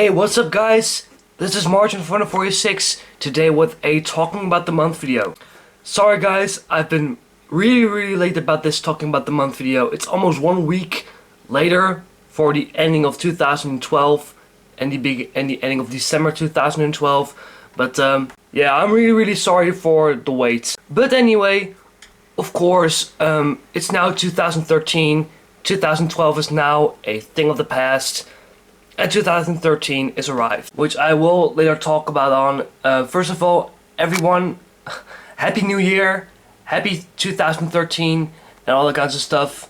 Hey, what's up guys? This is Martijn446, today with a talking about the month video. Sorry guys, I've been really late about this talking about the month video. It's almost 1 week later for the ending of 2012 and the ending of December 2012. But yeah, I'm really sorry for the wait. But anyway, of course, it's now 2013. 2012 is now a thing of the past. And 2013 is arrived, which I will later talk about on. First of all, everyone, Happy New Year, Happy 2013, and all that kinds of stuff.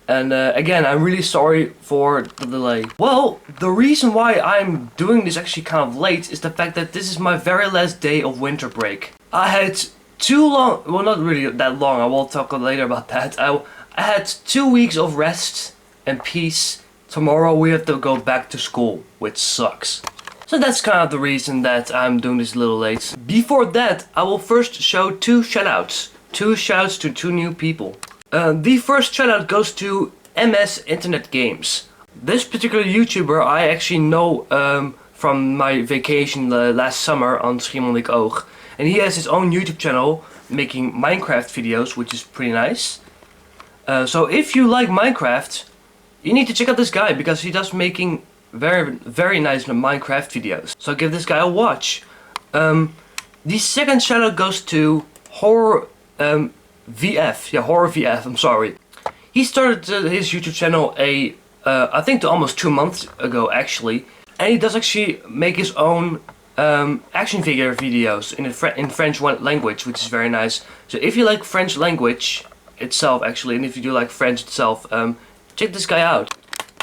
And again, I'm really sorry for the delay. Well, the reason why I'm doing this actually kind of late is the fact that this is my very last day of winter break. I had well, not really that long, I will talk later about that. I had 2 weeks of rest and peace. Tomorrow we have to go back to school, which sucks. So that's kind of the reason that I'm doing this a little late. Before that, I will first show two shoutouts. Two shoutouts to two new people. The first shoutout goes to MS Internet Games. This particular YouTuber I actually know from my vacation last summer on Schiermonnikoog. And he has his own YouTube channel making Minecraft videos, which is pretty nice. So if you like Minecraft, you need to check out this guy because he does making very nice Minecraft videos. So give this guy a watch. The second shoutout goes to Horror VF. Yeah, Horror VF. I'm sorry. He started his YouTube channel I think almost 2 months ago actually, and he does actually make his own action figure videos in French language, which is very nice. So if you like French language itself actually, and if you do like French itself, check this guy out.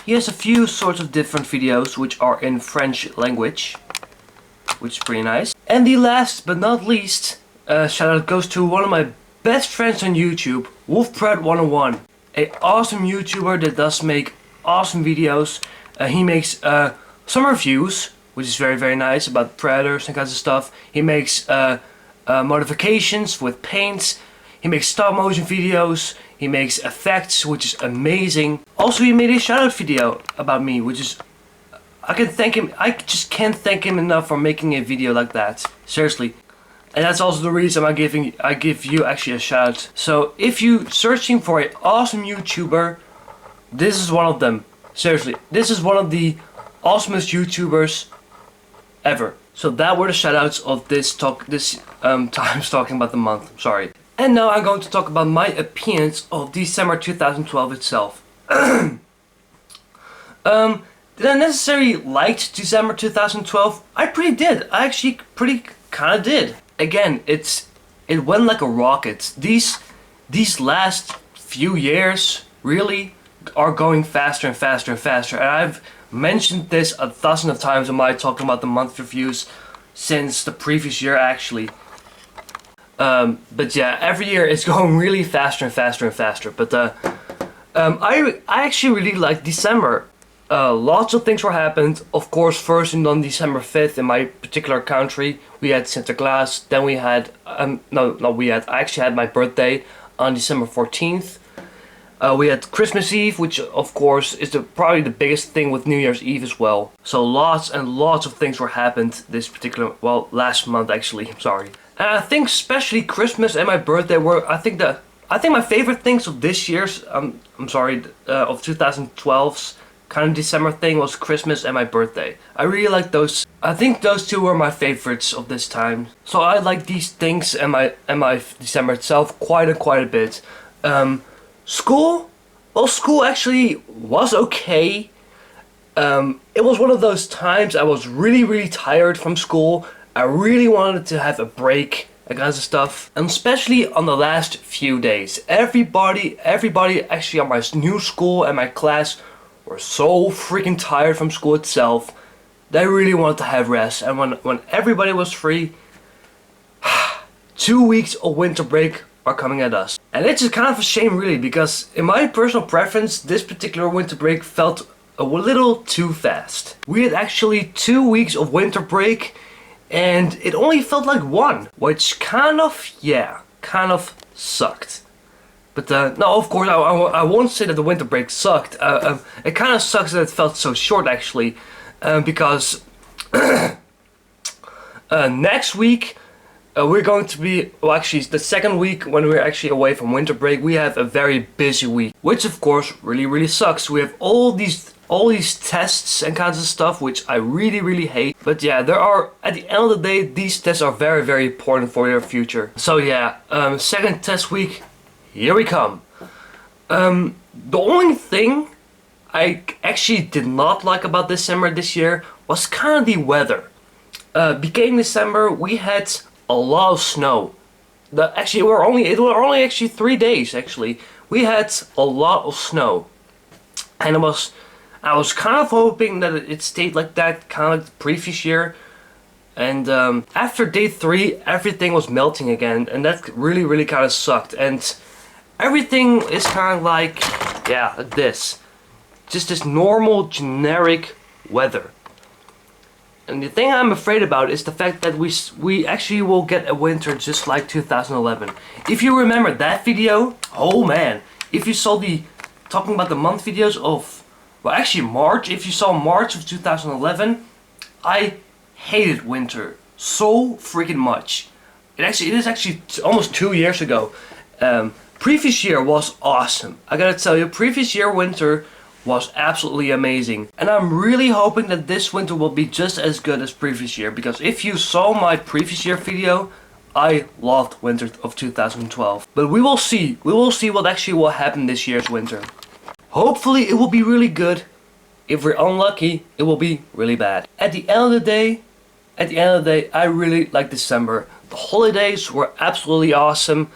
He has a few sorts of different videos which are in French language, which is pretty nice. And the last but not least shout out goes to one of my best friends on YouTube, WolfPred101, a awesome YouTuber that does make awesome videos. He makes some reviews, which is very nice, about predators and kinds of stuff. He makes modifications with paints. He makes stop motion videos. He makes effects, which is amazing. Also, he made a shoutout video about me, which is, I just can't thank him enough for making a video like that. Seriously. And that's also the reason I give you actually a shout. So if you searching for an awesome YouTuber, this is one of them. Seriously, this is one of the awesomest YouTubers ever. So that were the shoutouts of this times talking about the month. I'm sorry. And now I'm going to talk about my opinions of December 2012 itself. Did I necessarily liked December 2012? I pretty did. I actually pretty kinda did. Again, it went like a rocket. These last few years really are going faster and faster and faster. And I've mentioned this 1,000 of times in my talking about the month reviews since the previous year actually. But yeah, every year it's going really faster and faster and faster. But I actually really liked December. Lots of were happened. Of course, first on December 5th in my particular country, we had Sinterklaas. Then we had I actually had my birthday on December 14th. We had Christmas Eve, which of course is probably the biggest thing with New Year's Eve as well. So lots and lots of things were happened this particular, well, last month actually. I'm sorry. And I think especially Christmas and my birthday were, I think my favorite things of this year's, of 2012's kind of December thing was Christmas and my birthday. I really like those. I think those two were my favorites of this time. So I like these things and my December itself quite a bit. School? Well, school actually was okay. It was one of those times I was really tired from school. I really wanted to have a break, that kinds of stuff. And especially on the last few days. Everybody actually on my new school and my class were so freaking tired from school itself. They really wanted to have rest. And when everybody was free, 2 weeks of winter break are coming at us. And it's just kind of a shame really, because in my personal preference, this particular winter break felt a little too fast. We had actually 2 weeks of winter break, and it only felt like one, which kind of sucked. But no, of course, I won't say that the winter break sucked. It kind of sucks that it felt so short actually. because next week we're going to be, well actually it's the second week when we're actually away from winter break. We have a very busy week, which of course really sucks. We have all these tests and kinds of stuff, which I really hate. But yeah, there are, at the end of the day, these tests are very important for your future. So yeah, second test week, here we come. The only thing I actually did not like about December this year was kind of the weather. Beginning December, we had a lot of snow. It were only actually 3 days. Actually, we had a lot of snow, and I was kind of hoping that it stayed like that, kind of like the previous year. And after day 3, everything was melting again, and that really kind of sucked. And everything is kind of like, yeah, like this, just this normal generic weather. And the thing I'm afraid about is the fact that we actually will get a winter just like 2011. If you remember that video, oh man, if you saw the talking about the month videos of, well actually March, if you saw March of 2011, I hated winter so freaking much. It is actually almost 2 years ago. Previous year was awesome. I gotta tell you, previous year winter was absolutely amazing, and I'm really hoping that this winter will be just as good as previous year, because if you saw my previous year video, I loved winter of 2012. But we will see what actually will happen this year's winter. Hopefully it will be really good. If we're unlucky, it will be really bad. At the end of the day, I really like December. The holidays were absolutely awesome.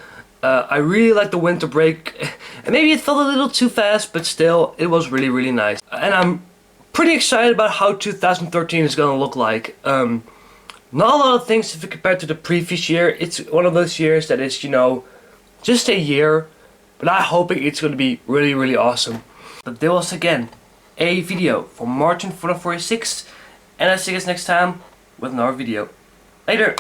I really like the winter break, and maybe it felt a little too fast, but still, it was really nice. And I'm pretty excited about how 2013 is gonna look like. Not a lot of things if you compare to the previous year. It's one of those years that is, you know, just a year, but I'm hoping it's gonna be really awesome. But there was again a video from Martijn446, and I'll see you guys next time with another video. Later!